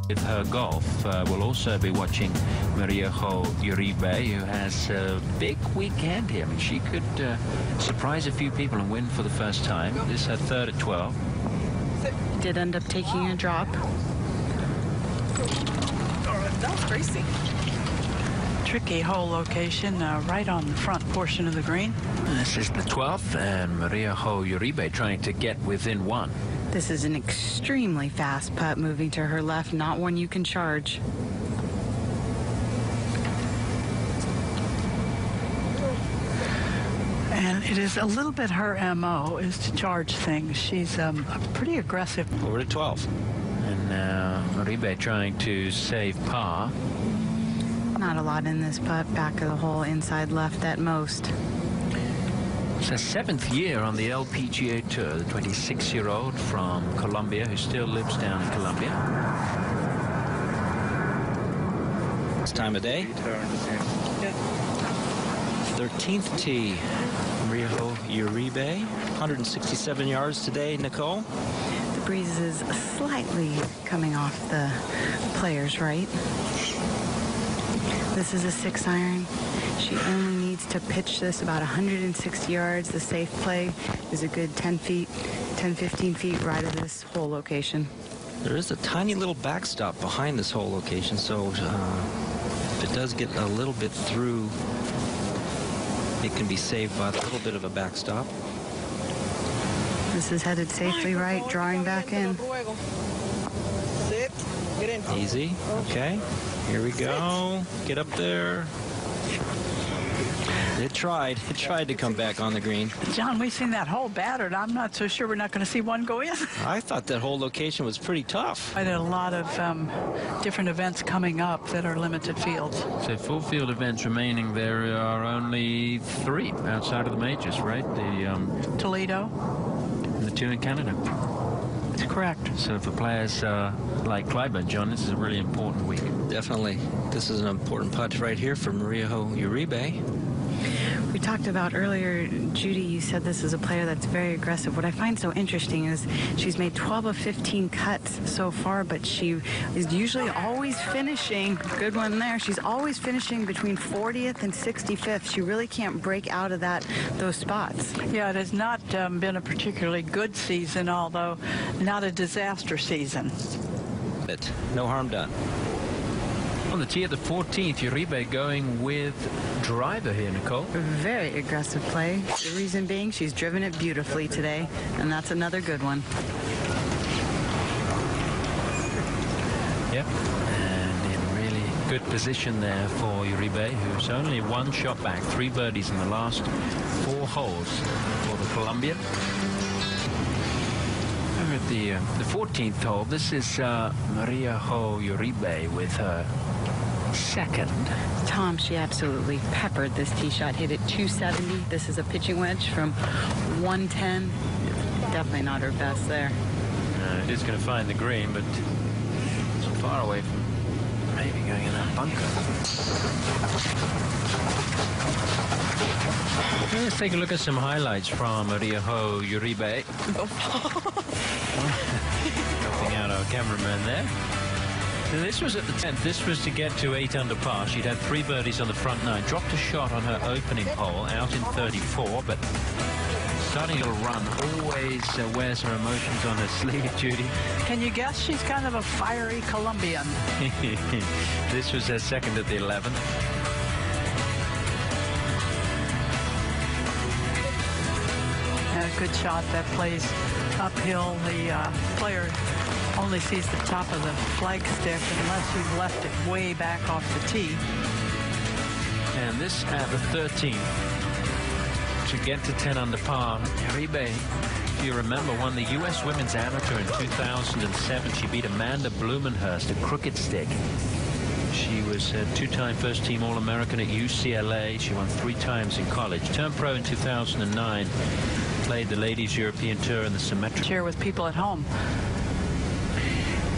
With her golf, we'll also be watching Mariajo Uribe, who has a big weekend here. I mean, she could surprise a few people and win for the first time. This is her third at 12. Did end up taking a drop. That was crazy. Tricky hole location, right on the front portion of the green. This is the 12th, and Mariajo Uribe trying to get within one. This is an extremely fast putt moving to her left, not one you can charge. And it is a little bit her MO is to charge things. She's pretty aggressive. Over to 12. And now Uribe trying to save par. Not a lot in this putt, back of the hole, inside left at most. It's her 7th year on the LPGA Tour, the 26-year-old from Colombia who still lives down in Colombia. It's time of day. 13th tee, Mariajo Uribe, 167 yards today, Nicole. The breeze is slightly coming off the player's right. This is a 6-iron. She only needs to pitch this about 160 yards. The safe play is a good 10 feet, 10, 15 feet right of this hole location. There is a tiny little backstop behind this hole location, so if it does get a little bit through, it can be saved by a little bit of a backstop. This is headed safely right, drawing back in. Easy. Okay. Here we go. Get up there. It tried to come back on the green. John, we've seen that hole battered. I'm not so sure we're not going to see one go in. I thought that whole location was pretty tough. I did a lot of different events coming up that are limited fields. So full field events remaining. There are only 3 outside of the majors, right? The Toledo. And the 2 in Canada. That's correct. So for players like Clyburn, John, this is a really important week. Definitely. This is an important putt right here for Mariajo Uribe. We talked about earlier, Judy, you said this is a player that's very aggressive. What I find so interesting is she's made 12 of 15 cuts so far, but she is usually always finishing, good one there, she's always finishing between 40th and 65th. She really can't break out of those spots. Yeah, it has not been a particularly good season, although not a disaster season. No harm done. On the tee at the 14th, Uribe going with driver here, Nicole. Very aggressive play. The reason being she's driven it beautifully today, and that's another good one. Yep, and in really good position there for Uribe, who's only 1 shot back, 3 birdies in the last 4 holes for the Colombian. Over at the 14th hole, this is Mariajo Uribe with her 2nd. Tom, she absolutely peppered this tee shot, hit it 270. This is a pitching wedge from 110. Definitely not her best there. It is going to find the green, but so far away from maybe going in that bunker. Let's take a look at some highlights from Mariajo Uribe. Helping out our cameraman there. So this was at the 10th. This was to get to 8 under par. She'd had 3 birdies on the front 9. Dropped a shot on her opening hole out in 34, but starting a run. Always wears her emotions on her sleeve, Judy. Can you guess? She's kind of a fiery Colombian. This was her 2nd at the 11th. A good shot that plays uphill. The player only sees the top of the flagstick unless you've left it way back off the tee. And this at the 13th to get to 10 under par. Uribe, if you remember, won the U.S. Women's Amateur in 2007. She beat Amanda Blumenhurst, a crooked stick. She was a 2-time first-team All-American at UCLA. She won 3 times in college. Turned pro in 2009. Played the Ladies European Tour in the symmetric. Share with people at home.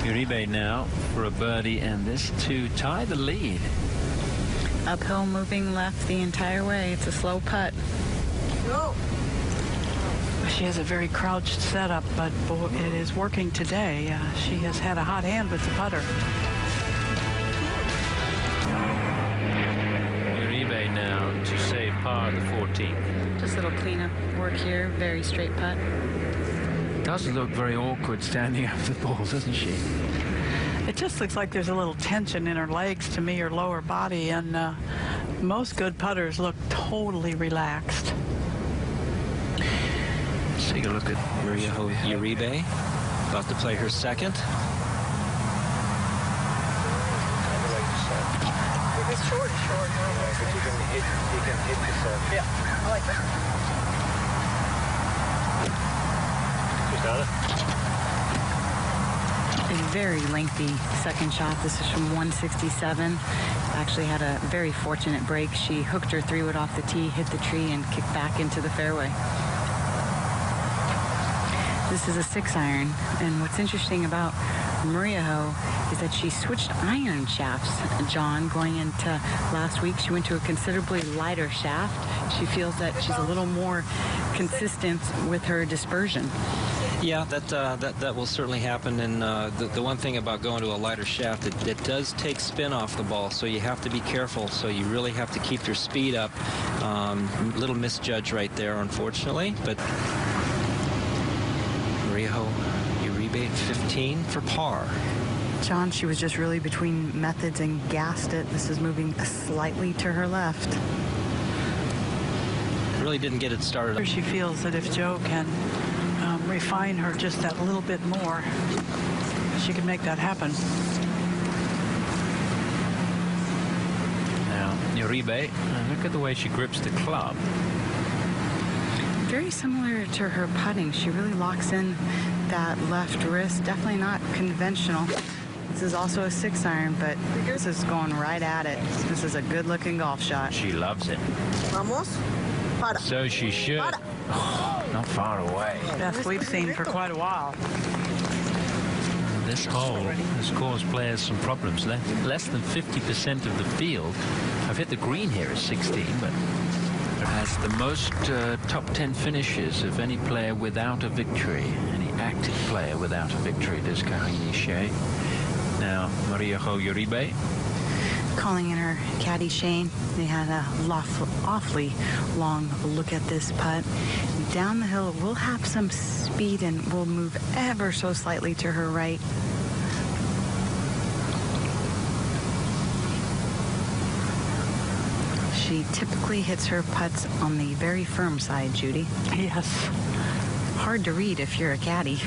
Uribe now for a birdie, and this to tie the lead. Uphill, moving left the entire way. It's a slow putt. Go. She has a very crouched setup, but it is working today. She has had a hot hand with the putter. Uribe now to save par the 14th. Just a little cleanup work here. Very straight putt. Doesn't look very awkward standing up the ball, doesn't she? It just looks like there's a little tension in her legs to me, her lower body, and most good putters look totally relaxed. Let's take a look at Mariajo Uribe, about to play her second. It's short. But you can hit the serve. Yeah, I like that. You got it? A very lengthy second shot. This is from 167. Actually had a very fortunate break. She hooked her 3-wood off the tee, hit the tree, and kicked back into the fairway. This is a 6-iron, and what's interesting about Mariajo is that she switched iron shafts, John, going into last week. She went to a considerably lighter shaft. She feels that she's a little more consistent with her dispersion. Yeah, that will certainly happen. And the one thing about going to a lighter shaft, it does take spin off the ball, so you have to be careful. So you really have to keep your speed up. Little misjudge right there, unfortunately. But Mariajo Uribe 15 for par. John, she was just really between methods and gassed it. This is moving slightly to her left. Really didn't get it started. She feels that if Joe can refine her just that little bit more, she can make that happen. Now, Uribe, look at the way she grips the club. Very similar to her putting. She really locks in that left wrist. Definitely not conventional. This is also a 6-iron, but this is going right at it. This is a good-looking golf shot. She loves it. Vamos. Para. So she should. Oh, not far away. Best we've seen for quite a while. This hole has caused players some problems. Less than 50% of the field have hit the green here at 16, but has the most top 10 finishes of any player without a victory, any active player without a victory, this Karine Shea. Now, Mariajo Uribe. Calling in her caddy Shane. They had a awfully long look at this putt. Down the hill, we'll have some speed and we'll move ever so slightly to her right. She typically hits her putts on the very firm side, Judy. Yes. Hard to read if you're a caddy.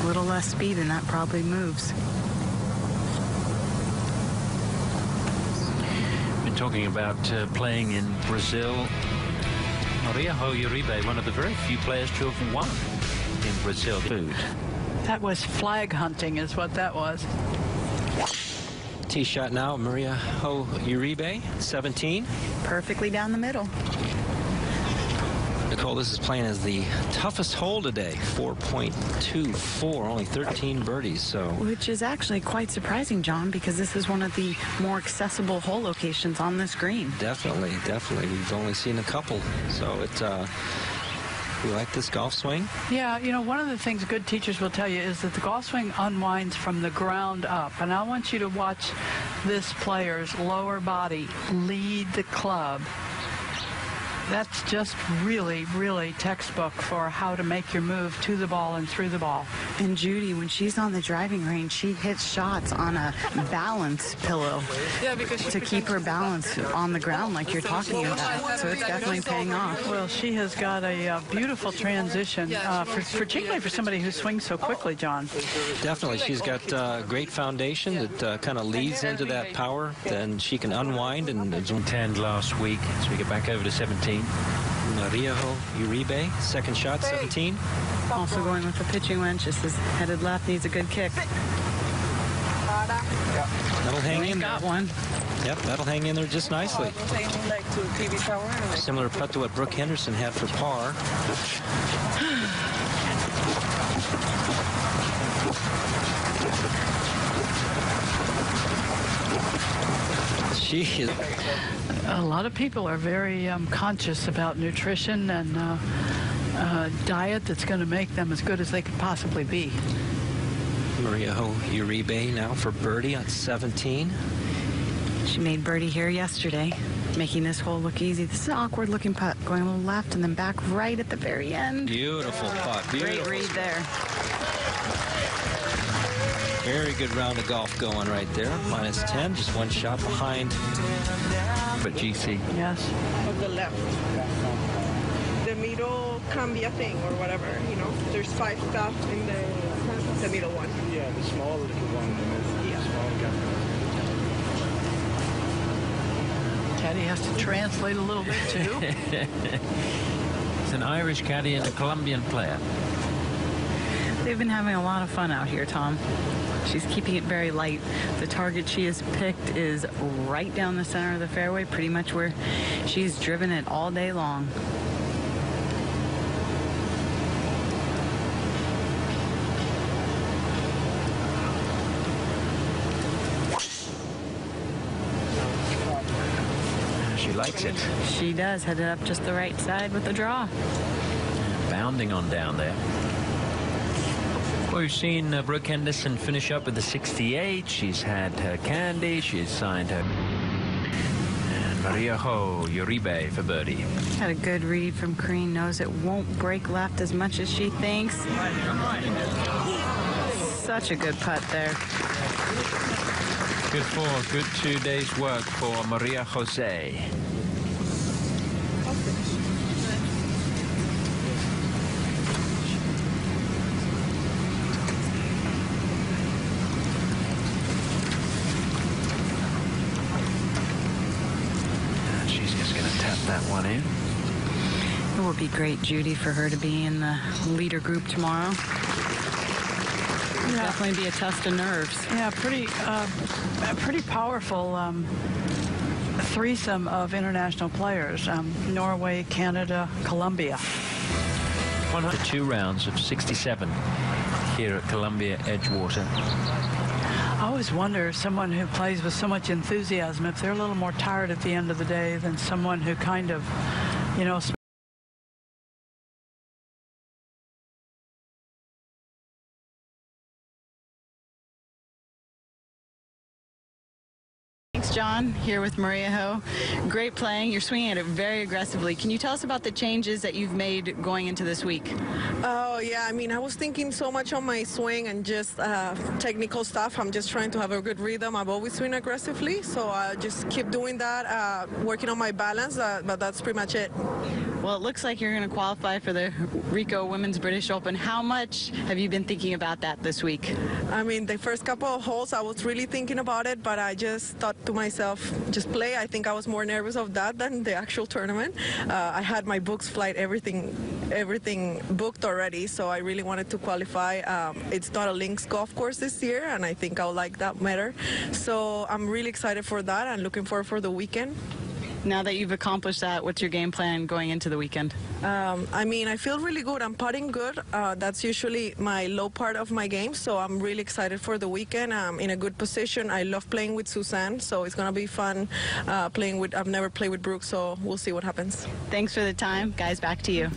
A little less speed and that probably moves. Been talking about playing in Brazil. Mariajo Uribe, one of the very few players to have won in Brazil. Food. That was flag hunting is what that was. Tee shot now, Mariajo Uribe, 17. Perfectly down the middle. Nicole, this is playing as the toughest hole today, 4.24, only 13 birdies. So, Which is actually quite surprising, John, because this is one of the more accessible hole locations on this green. definitely. We've only seen a couple. So we like this golf swing. Yeah, you know, one of the things good teachers will tell you is that the golf swing unwinds from the ground up. And I want you to watch this player's lower body lead the club. That's just really, really textbook for how to make your move to the ball and through the ball. And Judy, when she's on the driving range, she hits shots on a balance pillow to keep her balance on the ground like you're talking about. So it's definitely paying off. Well, she has got a beautiful transition, particularly for somebody who swings so quickly, John. Definitely. She's got a great foundation that kind of leads into that power. Then she can unwind and 10 last week, so we get back over to 17. Mariajo Uribe, second shot, 17. Also going with the pitching wedge. This is headed left, needs a good kick. That'll hang in there. Got one. Yep, that'll hang in there just nicely. Similar putt to what Brooke Henderson had for par. She is. A lot of people are very conscious about nutrition and diet that's going to make them as good as they could possibly be. Mariajo Uribe now for birdie on 17. She made birdie here yesterday, making this hole look easy. This is an awkward looking putt, going a little left and then back right at the very end. Beautiful putt. Beautiful. Great read there. Very good round of golf going right there. -10, just one shot behind. But GC. Yes. On the left. The middle cambia thing or whatever, you know. There's 5 stuff in the middle one. Yeah, the small little one. Yeah. Small gap. Caddy has to translate a little bit too. It's an Irish caddy and a Colombian player. They've been having a lot of fun out here, Tom. She's keeping it very light. The target she has picked is right down the center of the fairway, pretty much where she's driven it all day long. She likes it. She does, headed up just the right side with the draw. Bounding on down there. Well, we've seen Brooke Henderson finish up with the 68. She's had her candy. She's signed her. And Mariajo Uribe for birdie. Had a good read from Crean. Knows it won't break left as much as she thinks. Such a good putt there. Good 2 days work for Maria Jose. She's just going to tap that one in. It would be great, Judy, for her to be in the leader group tomorrow. Yeah. Definitely be a test of nerves. Yeah, pretty powerful threesome of international players. Norway, Canada, Colombia. 102 rounds of 67 here at Columbia Edgewater. I always wonder, someone who plays with so much enthusiasm, if they're a little more tired at the end of the day than someone who kind of, you know, John, here with Mariajo. Great playing. You're swinging at it very aggressively. Can you tell us about the changes that you've made going into this week? Oh, yeah. I mean, I was thinking so much on my swing and just technical stuff. I'm just trying to have a good rhythm. I've always swing aggressively, so I just keep doing that, working on my balance, but that's pretty much it. Well, it looks like you're going to qualify for the Rico Women's British Open. How much have you been thinking about that this week? I mean, the first couple of holes, I was really thinking about it, but I just thought to myself, just play. I think I was more nervous of that than the actual tournament. I had my books, flight, everything booked already, so I really wanted to qualify. It's not a links golf course this year, and I think I'll like that better. So I'm really excited for that and looking forward for the weekend. Now that you've accomplished that, what's your game plan going into the weekend? I mean, I feel really good. I'm putting good. That's usually my low part of my game, so I'm really excited for the weekend. I'm in a good position. I love playing with Suzanne, so it's going to be fun playing with. I've never played with Brooke, so we'll see what happens. Thanks for the time. Guys, back to you.